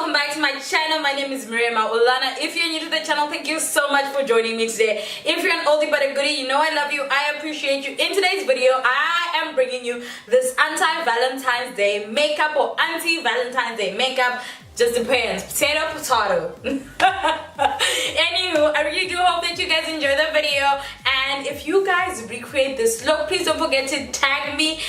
welcome back to my channel. My name is Miriam Ulana. If you're new to the channel, thank you so much for joining me today. If you're an oldie but a goodie, you know I love you, I appreciate you. In today's video, I am bringing you this anti-Valentine's Day makeup or anti-Valentine's Day makeup. Just depends. Potato, potato. Anywho, I really do hope that you guys enjoy the video. And if you guys recreate this look, please don't forget to tag me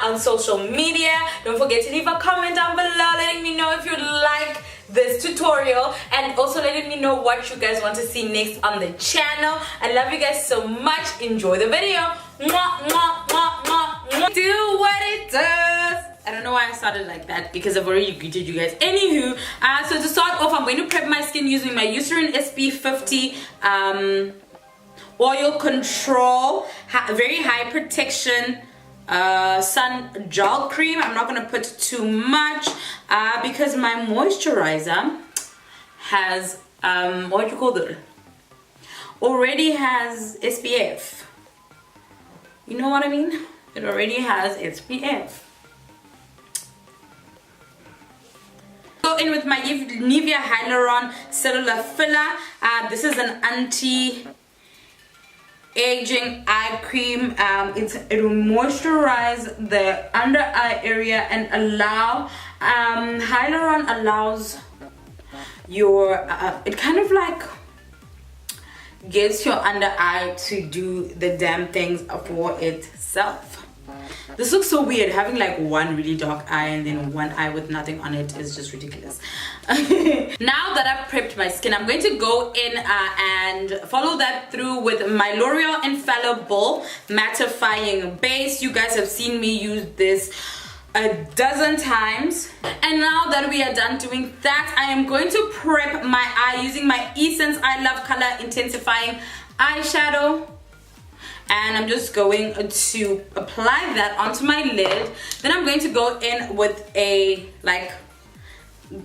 on social media. Don't forget to leave a comment down below letting me know if you like this tutorial and also letting me know what you guys want to see next on the channel. I love you guys so much. Enjoy the video. Mwah, mwah, mwah, mwah, mwah. Do what it does. I don't know why I started like that because I've already greeted you guys. Anywho, so to start off, I'm going to prep my skin using my Eucerin SP50 oil control, very high protection sun gel cream. I'm not going to put too much because my moisturizer has what do you call it? Already has SPF. You know what I mean? It already has SPF. Go in with my Nivea Hylorin cellular filler. This is an anti-aging eye cream. It will moisturize the under eye area and allow Hylorin allows your it kind of like gets your under eye to do the damn things for itself. This looks so weird, having like one really dark eye and then one eye with nothing on it is just ridiculous. Now that I've prepped my skin, I'm going to go in and follow that through with my Loreal Infallible mattifying base. You guys have seen me use this a dozen times. And now that we are done doing that, I am going to prep my eye using my Essence I Love Color Intensifying eyeshadow. And I'm just going to apply that onto my lid. Then I'm going to go in with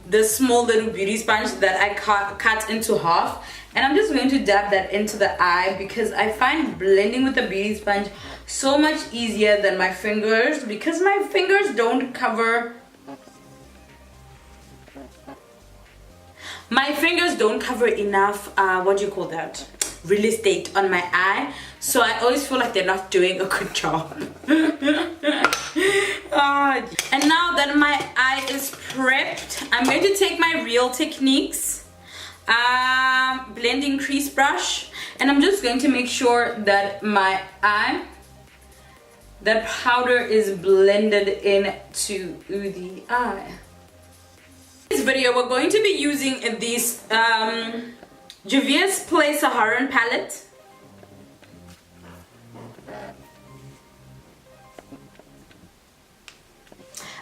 this small little beauty sponge that I cut into half. And I'm just going to dab that into the eye because I find blending with the beauty sponge so much easier than my fingers, because my fingers don't cover enough what do you call that, real estate on my eye, so I always feel like they're not doing a good job. And now that my eye is prepped, I'm going to take my Real Techniques blending crease brush, and I'm just going to make sure that my eye, that powder is blended into the eye. In this video, we're going to be using this Juvia's Play Saharan palette.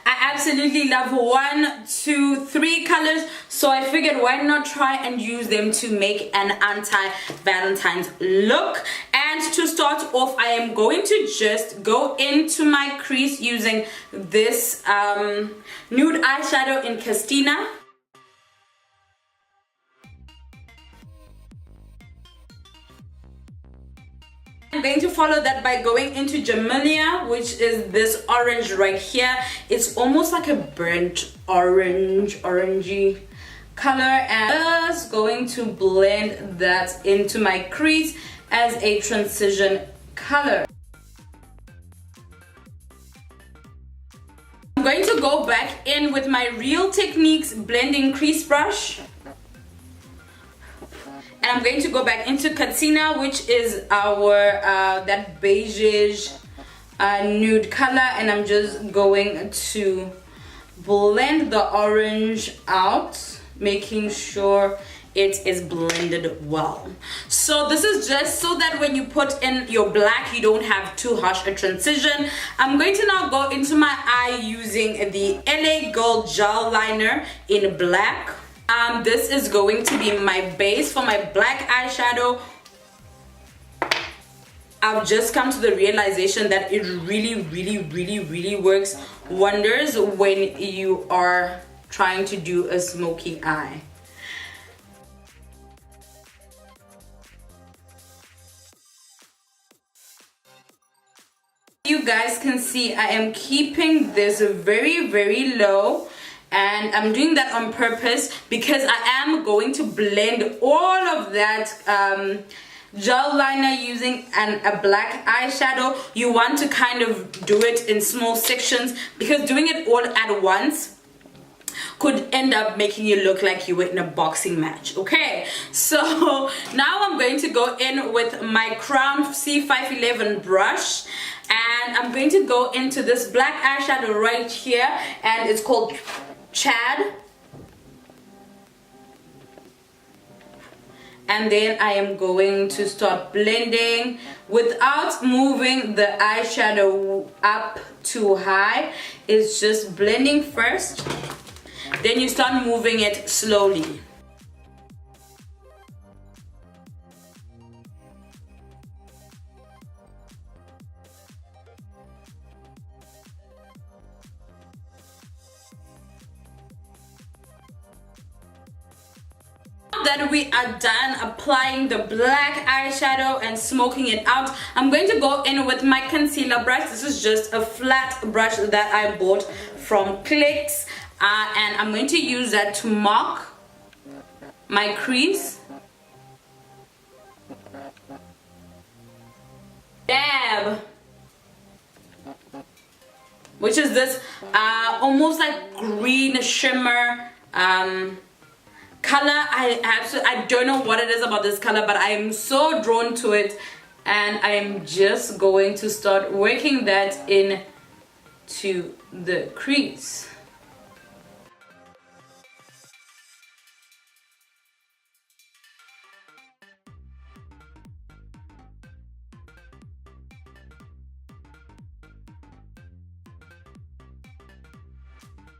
I absolutely love 1, 2, 3 colors, so I figured why not try and use them to make an anti-Valentine's look. And to start off, I am going to just go into my crease using this nude eyeshadow in Castina. I'm going to follow that by going into Jamelia, which is this orange right here. It's almost like a burnt orangey color, and just going to blend that into my crease as a transition color. I'm going to go back in with my Real Techniques blending crease brush. And I'm going to go back into Katina, which is our that beige nude color, and I'm just going to blend the orange out, making sure it is blended well. So this is just so that when you put in your black, you don't have too harsh a transition. I'm going to now go into my eye using the LA Gold gel liner in black. This is going to be my base for my black eyeshadow. I've just come to the realization that it really works wonders when you are trying to do a smoky eye. You guys can see I am keeping this very low, and I'm doing that on purpose because I am going to blend all of that gel liner using a black eyeshadow. You want to kind of do it in small sections because doing it all at once could end up making you look like you were in a boxing match. Okay, so now I'm going to go in with my Crown C511 brush, and I'm going to go into this black eyeshadow right here, and it's called Chad. And then I am going to start blending without moving the eyeshadow up too high. It's just blending first, then you start moving it slowly. That we are done applying the black eyeshadow and smoking it out, I'm going to go in with my concealer brush. This is just a flat brush that I bought from Clicks, and I'm going to use that to mark my crease. Dab, which is this almost like green shimmer color. I don't know what it is about this color, but I am so drawn to it, and I am just going to start working that in to the crease.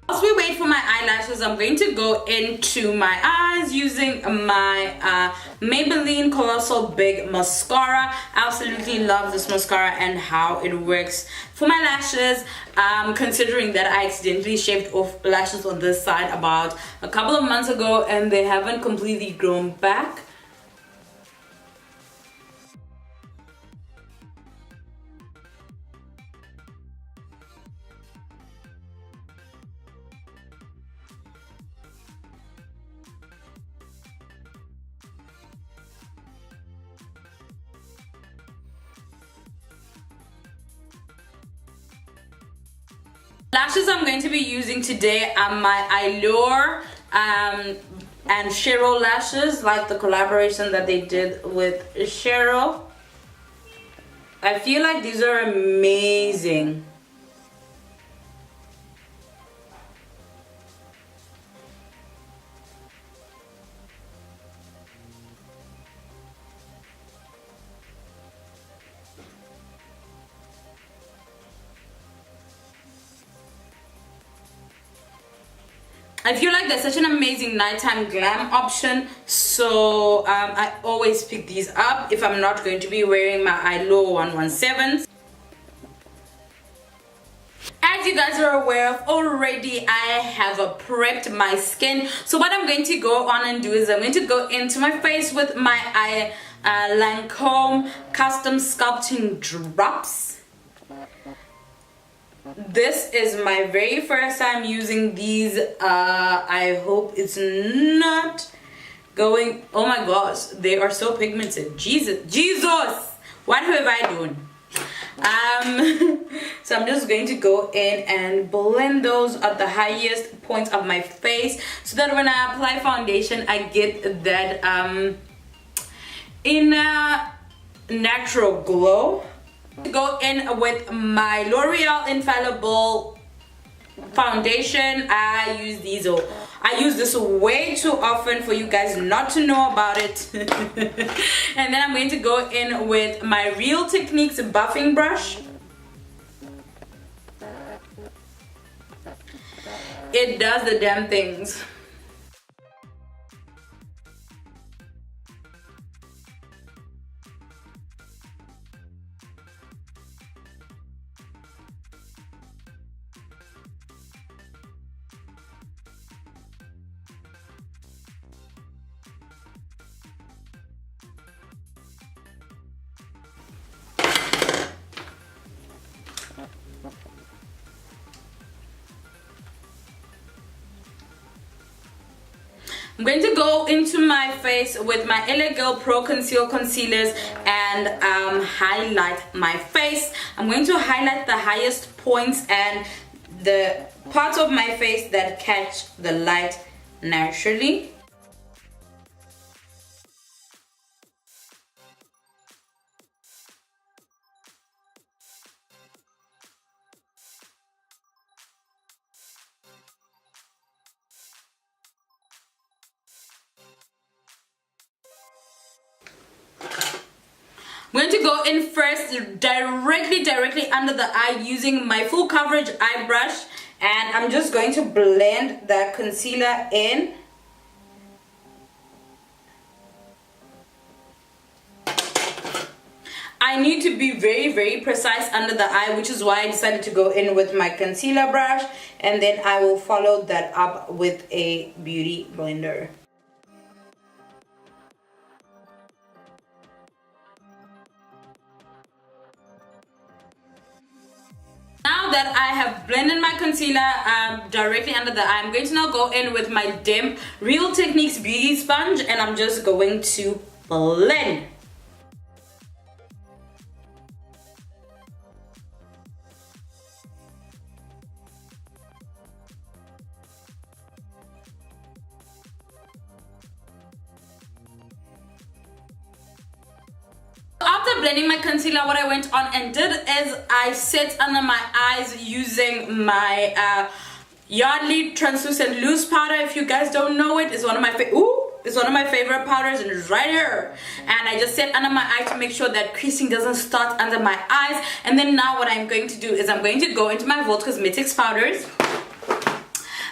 Whilst we wait for my eyelashes, I'm going to go into my eyes using my Maybelline Colossal Big Mascara. I absolutely love this mascara and how it works for my lashes, considering that I accidentally shaved off lashes on this side about a couple of months ago and they haven't completely grown back. Lashes I'm going to be using today are my Allure and Cheryl lashes, like the collaboration that they did with Cheryl. I feel like these are amazing. I feel like they're such an amazing nighttime glam option, so I always pick these up if I'm not going to be wearing my Allure 117s. As you guys are aware of already, I have prepped my skin. So what I'm going to go on and do is I'm going to go into my face with my Lancome Custom Sculpting Drops. This is my very first time using these. I hope it's not going, oh my gosh, they are so pigmented. Jesus, what have I done? So I'm just going to go in and blend those at the highest points of my face so that when I apply foundation I get that inner natural glow. Go in with my Loreal Infallible foundation. I use this way too often for you guys not to know about it. And then I'm going to go in with my Real Techniques buffing brush. It does the damn things. I'm going to go into my face with my LA Girl Pro Conceal Concealers and highlight my face. I'm going to highlight the highest points and the parts of my face that catch the light naturally. I'm going to go in first directly under the eye using my full coverage eye brush, and I'm just going to blend that concealer in. I need to be very precise under the eye, which is why I decided to go in with my concealer brush, and then I will follow that up with a beauty blender. Now that I have blended my concealer directly under the eye, I'm going to now go in with my damp Real Techniques Beauty Sponge, and I'm just going to blend. After blending my concealer, what I went on and did is I set under my eyes using my Yardley Translucent Loose Powder. If you guys don't know it, it's one of my favorite powders, and it's right here. And I just set under my eye to make sure that creasing doesn't start under my eyes. And then now what I'm going to do is I'm going to go into my Vault Cosmetics powders.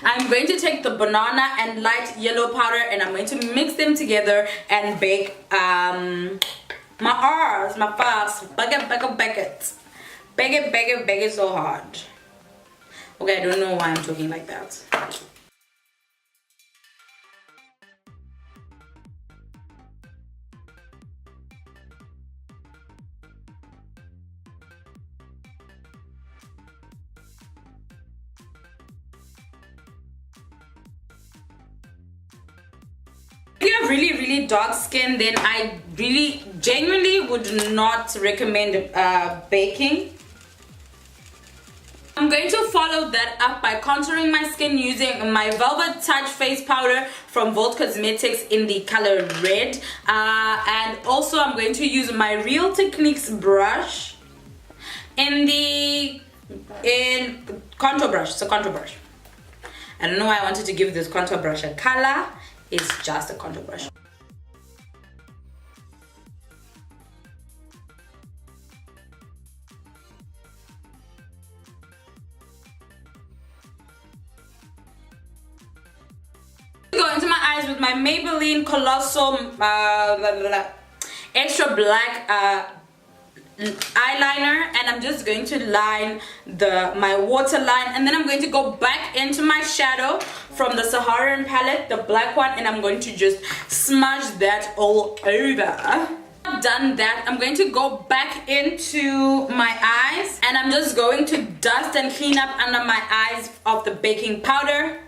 I'm going to take the banana and light yellow powder, and I'm going to mix them together and bake my R's, my fast, bake it so hard. Okay, I don't know why I'm talking like that. If you have really dark skin, then I really genuinely would not recommend baking. I'm going to follow that up by contouring my skin using my Velvet Touch face powder from Vault Cosmetics in the color red, and also I'm going to use my Real Techniques brush in contour brush. It's a contour brush. I don't know why I wanted to give this contour brush a color. It's just a contour brush. Go into my eyes with my Maybelline Colossal Extra Black eyeliner, and I'm just going to line my waterline, and then I'm going to go back into my shadow from the Hylorin palette, the black one, and I'm going to just smudge that all over. I've done that. I'm going to go back into my eyes, and I'm just going to dust and clean up under my eyes of the baking powder.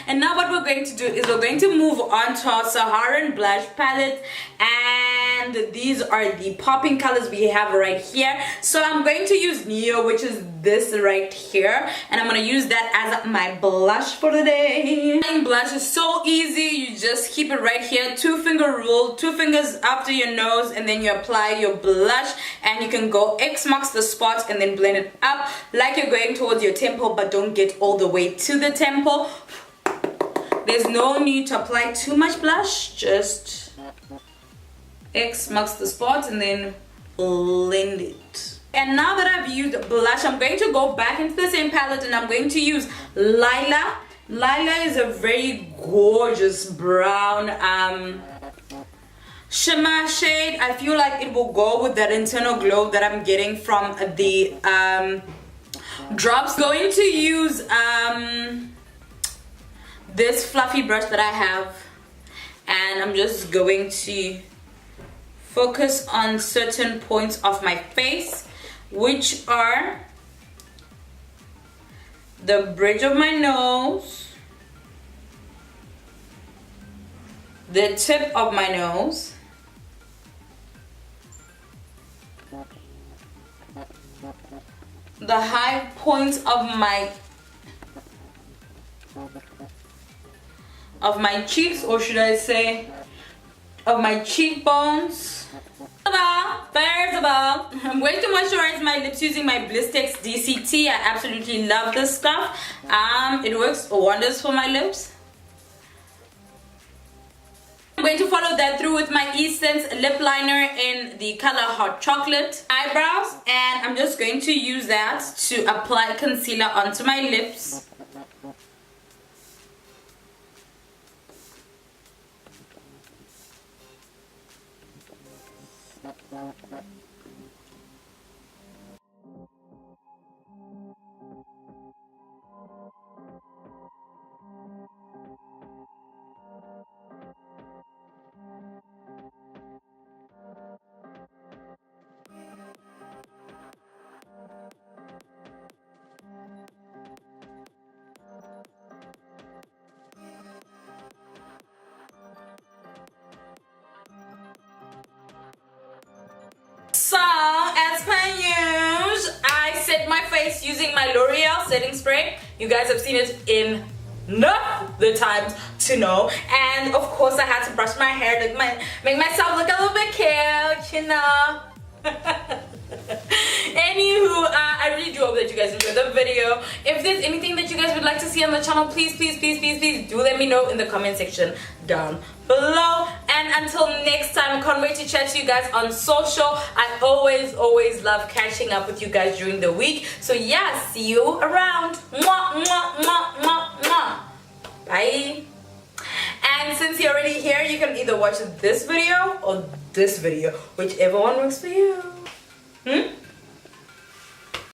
And now what we're going to do is we're going to move on to our Hylorin blush palette, and these are the popping colors we have right here. So I'm going to use Neo, which is this right here, and I'm going to use that as my blush for the day. Blush is so easy. You just keep it right here, 2-finger rule, 2 fingers after your nose, and then you apply your blush, and you can go X marks the spot and then blend it up like you're going towards your temple, but don't get all the way to the temple. There's no need to apply too much blush, just X marks the spot and then blend it. And now that I've used blush, I'm going to go back into the same palette and I'm going to use Lila. Lila is a very gorgeous brown shimmer shade. I feel like it will go with that internal glow that I'm getting from the drops. Going to use this fluffy brush that I have, and I'm just going to focus on certain points of my face, which are the bridge of my nose, the tip of my nose, the high points of my cheeks, or should I say of my cheekbones. First of all, I'm going to moisturize my lips using my Blistex DCT. I absolutely love this stuff. It works wonders for my lips. I'm going to follow that through with my Essence lip liner in the color Hot Chocolate. Eyebrows, and I'm just going to use that to apply concealer onto my lips. So, as per usual, I set my face using my L'Oreal setting spray. You guys have seen it enough the times to know. And of course, I had to brush my hair, make myself look a little bit cute, you know. Anywho, I really do hope that you guys enjoyed the video. If there's anything that you guys would like to see on the channel, please do let me know in the comment section down below. And until next time, I can't wait to chat to you guys on social. I always love catching up with you guys during the week. So yeah, see you around. Mwah, mwah, mwah, mwah, mwah. Bye. And since you're already here, you can either watch this video or this video, whichever one works for you.